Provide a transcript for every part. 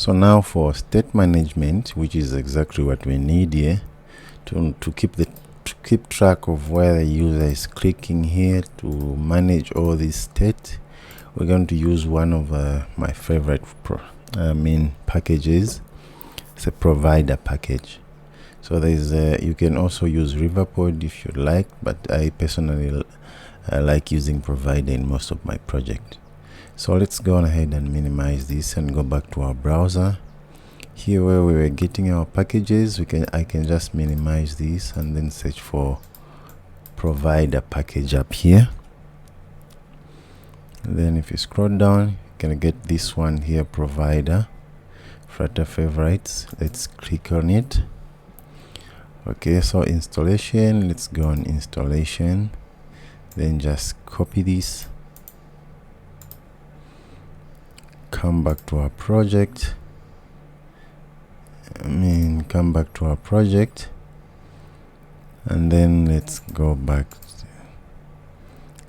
So now for state management, which is exactly what we need here to keep track of where the user is clicking here, to manage all this state, we're going to use one of my favorite packages. It's a provider package. So there's you can also use Riverpod if you like, but I personally like using provider in most of my project. So let's go on ahead and minimize this and go back to our browser. Here where we were getting our packages, I can just minimize this and then search for provider package up here. And then if you scroll down, you can get this one here, provider Flutter favorites. Let's click on it. Okay, so installation, let's go on installation, then just copy this, come back to our project, and then let's go back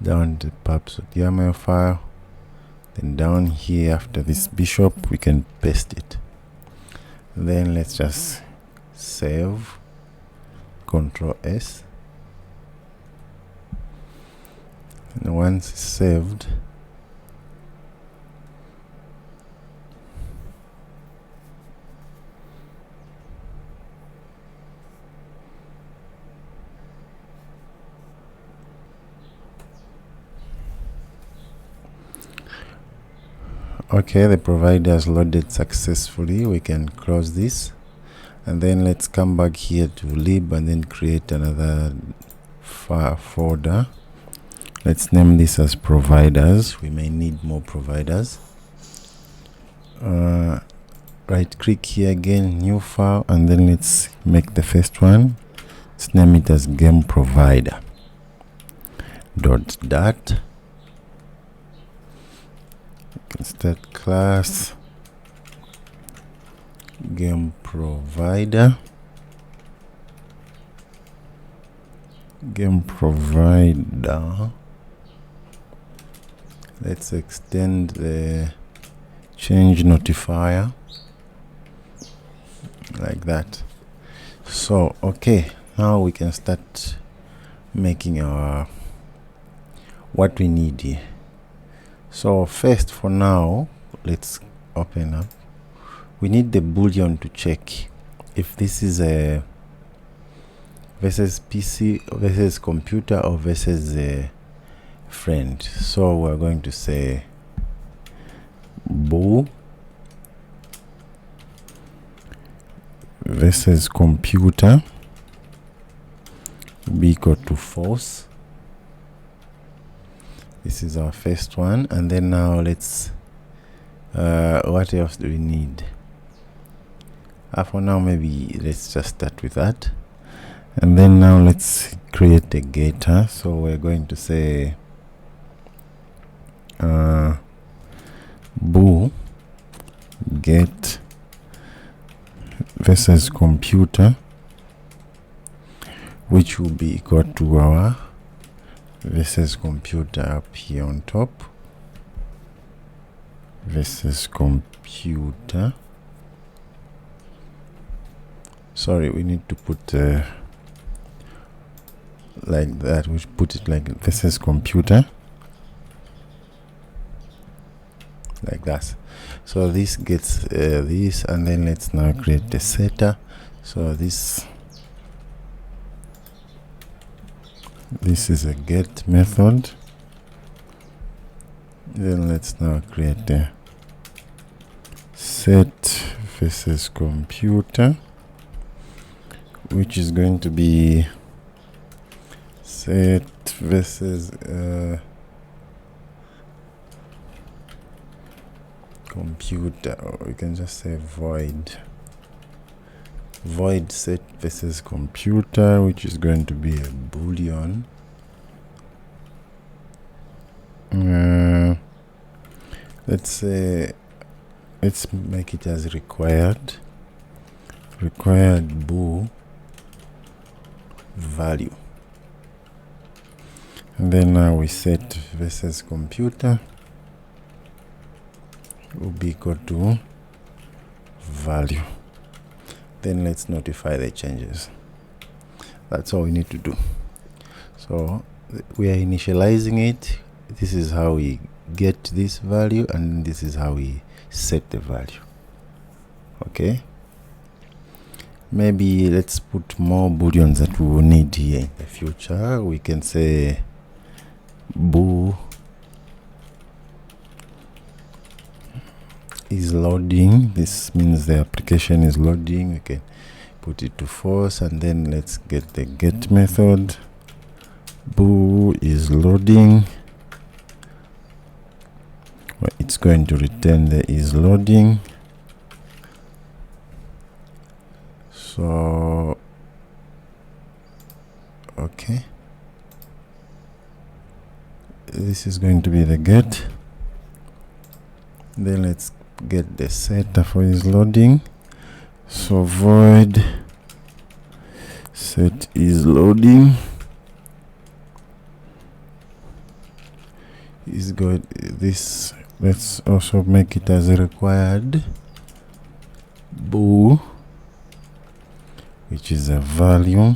down to pubs.yaml file, then down here after this bishop we can paste it. Then let's just save, Control S, and once it's saved, okay, the provider has loaded successfully. We can close this, and then let's come back here to lib and then create another folder. Let's name this as providers. We may need more providers. Right click here again, new file, and then let's make the first one. Let's name it as game provider .dat. Start class game provider. Let's extend the change notifier like that. So okay, now we can start making our what we need here. So first, for now, let's open up. We need the boolean to check if this is a versus PC versus computer or versus a friend. So we're going to say bool versus computer be equal to false. This is our first one, and then now let's what else do we need? For now, maybe let's just start with that, and then now let's create a getter. So we're going to say bool get versus computer, which will be equal to our versus computer up here on top, versus computer. Sorry, we need to put like that. We put it like versus computer, like that. So this gets this, and then let's now create the setter. So this is a get method. Then let's now create a set versus computer, which is going to be set versus computer, or we can just say void set versus computer, which is going to be a boolean. Let's make it as required bool value, and then now we set versus computer will be equal to value. Then let's notify the changes. That's all we need to do. So we are initializing it. This is how we get this value, and this is how we set the value. Okay, maybe let's put more booleans that we will need here in the future. We can say bool is loading. This means the application is loading. We can put it to false, and then let's get the get method. Bool is loading. Well, it's going to return the is loading. So okay, this is going to be the get. Then let's get the setter for is loading. So void set is loading is good. This, let's also make it as a required bool, which is a value.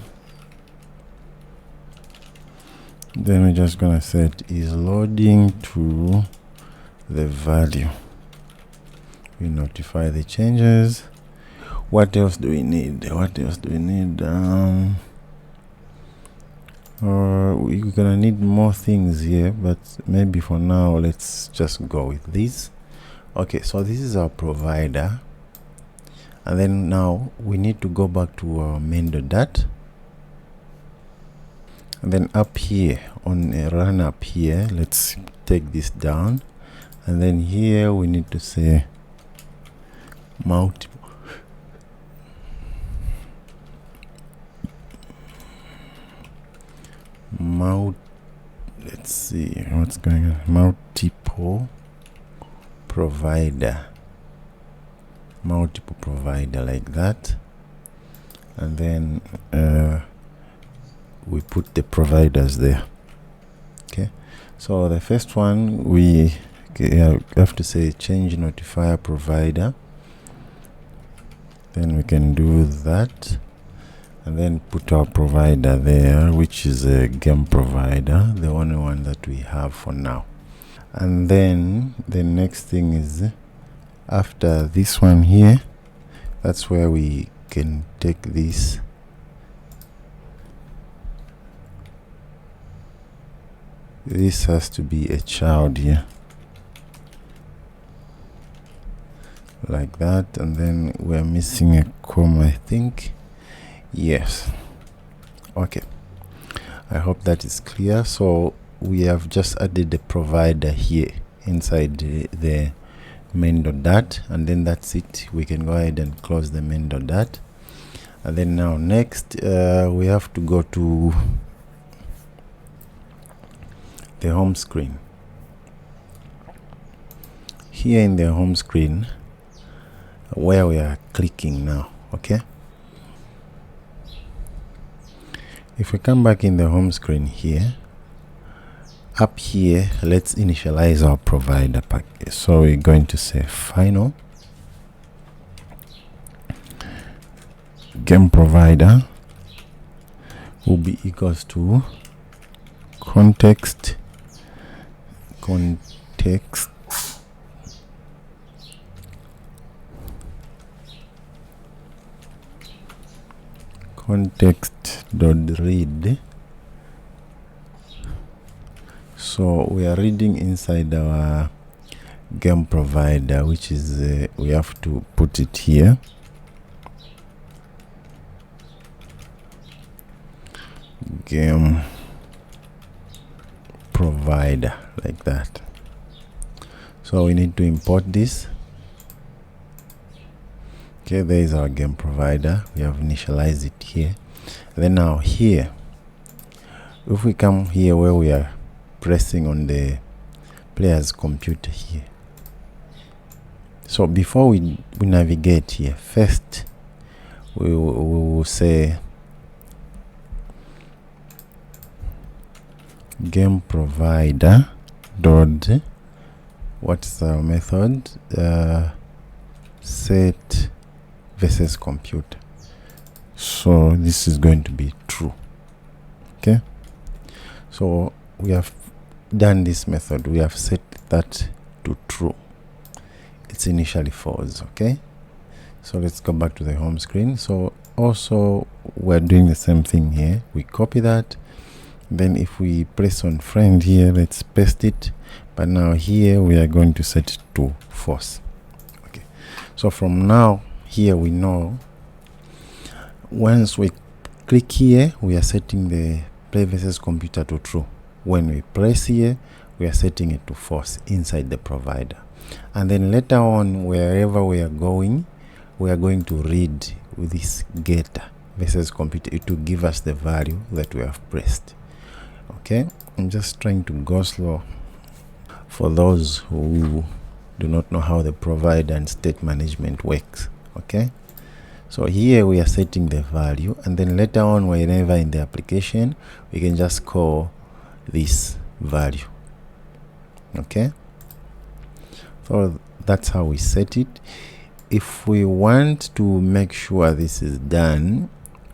Then we're just gonna set is loading to the value. We notify the changes. What else do we need? We're gonna need more things here, but maybe for now let's just go with this. Okay, so this is our provider, and then now we need to go back to our main.dat, and then up here on a run up here, let's take this down, and then here we need to say multiple let's see what's going on. Multiple provider, like that, and then we put the providers there. Okay, so the first one we have to say change notifier provider. Then we can do that, and then put our provider there, which is a game provider, the only one that we have for now. And then the next thing is after this one here, that's where we can take this has to be a child here, like that, and then we're missing a comma, I think. Yes. Okay, I hope that is clear. So we have just added the provider here inside the main.dat, and then that's it. We can go ahead and close the main.dat, and then now next we have to go to the home screen. Here in the home screen where we are clicking now. Okay, if we come back in the home screen here, up here, let's initialize our provider package. So we're going to say final game provider will be equals to context dot read. So we are reading inside our game provider, which is we have to put it here. Game provider, like that. So we need to import this. Okay, there is our game provider. We have initialized it here. And then now here, if we come here where we are pressing on the player's computer here, so before we navigate here, first we will say game provider dot, what's our method, set versus computer. So this is going to be true. Okay, so we have done this method. We have set that to true. It's initially false. Okay, so let's go back to the home screen. So also we're doing the same thing here. We copy that, then if we press on friend here, let's paste it, but now here we are going to set it to false. Okay, so from now here we know once we click here, we are setting the play versus computer to true. When we press here, we are setting it to false inside the provider, and then later on, wherever we are going to read with this getter versus computer to give us the value that we have pressed. Okay, I'm just trying to go slow for those who do not know how the provider and state management works. Okay, so here we are setting the value, and then later on, whenever in the application, we can just call this value. Okay, so that's how we set it. If we want to make sure this is done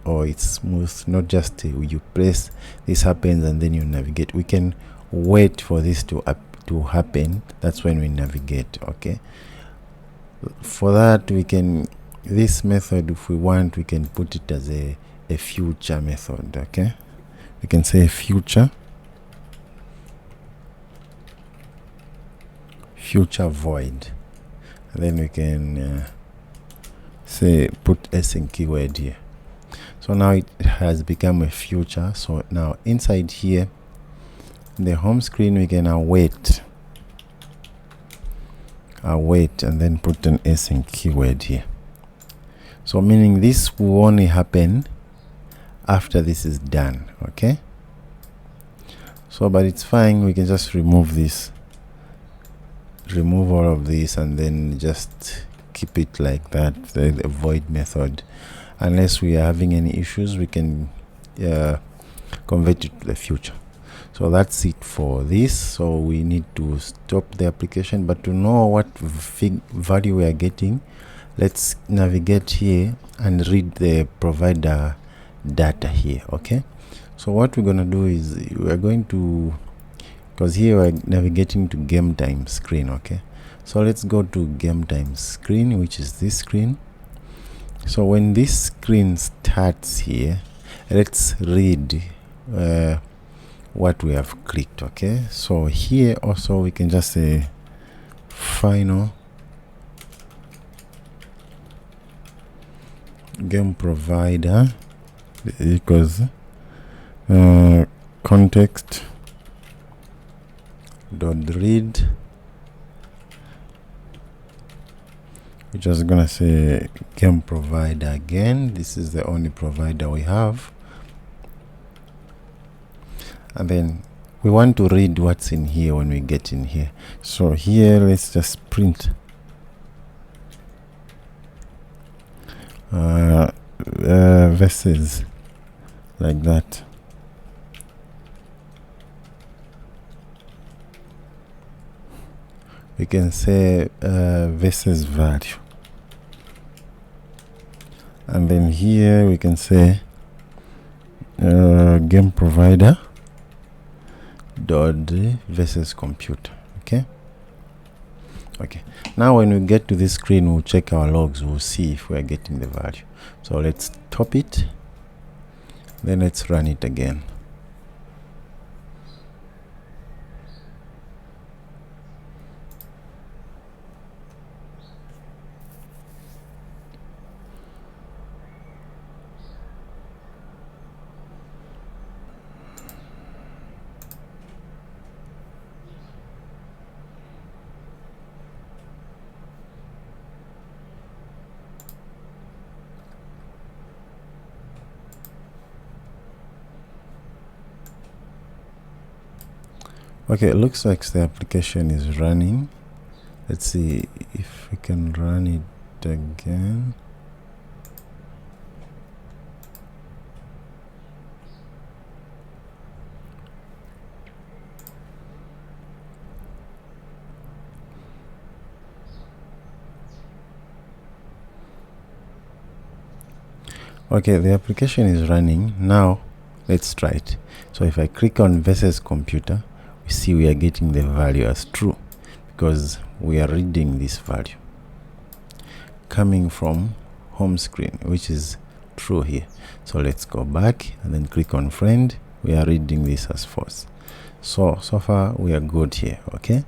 or it's smooth, not just you press, this happens and then you navigate, we can wait for this to happen. That's when we navigate. Okay, for that we can, this method, if we want, we can put it as a future method. Okay, we can say future void, and then we can say put async keyword here. So now it has become a future. So now inside here in the home screen, we can await and then put an async keyword here. So meaning this will only happen after this is done. Okay, so but it's fine, we can just remove this, remove all of this, and then just keep it like that, the void method. Unless we are having any issues, we can convert it to the future. So that's it for this. So we need to stop the application, but to know what value we are getting, let's navigate here and read the provider data here. Okay, so what we're going to do is we're going to, because here we're navigating to game time screen. Okay, so let's go to game time screen, which is this screen. So when this screen starts here, let's read what we have clicked. Okay, so here also we can just say final game provider equals context dot read, we're just gonna say game provider again. This is the only provider we have, and then we want to read what's in here when we get in here. So here let's just print versus, like that. We can say versus value, and then here we can say game provider dot versus computer. Okay, now when we get to this screen, we'll check our logs, we'll see if we are getting the value. So let's stop it, then let's run it again. Okay, it looks like the application is running. Let's see if we can run it again. Okay, the application is running now. Let's try it. So if I click on versus computer, we see we are getting the value as true because we are reading this value coming from home screen, which is true here. So let's go back and then click on friend. We are reading this as false. So far we are good here. Okay,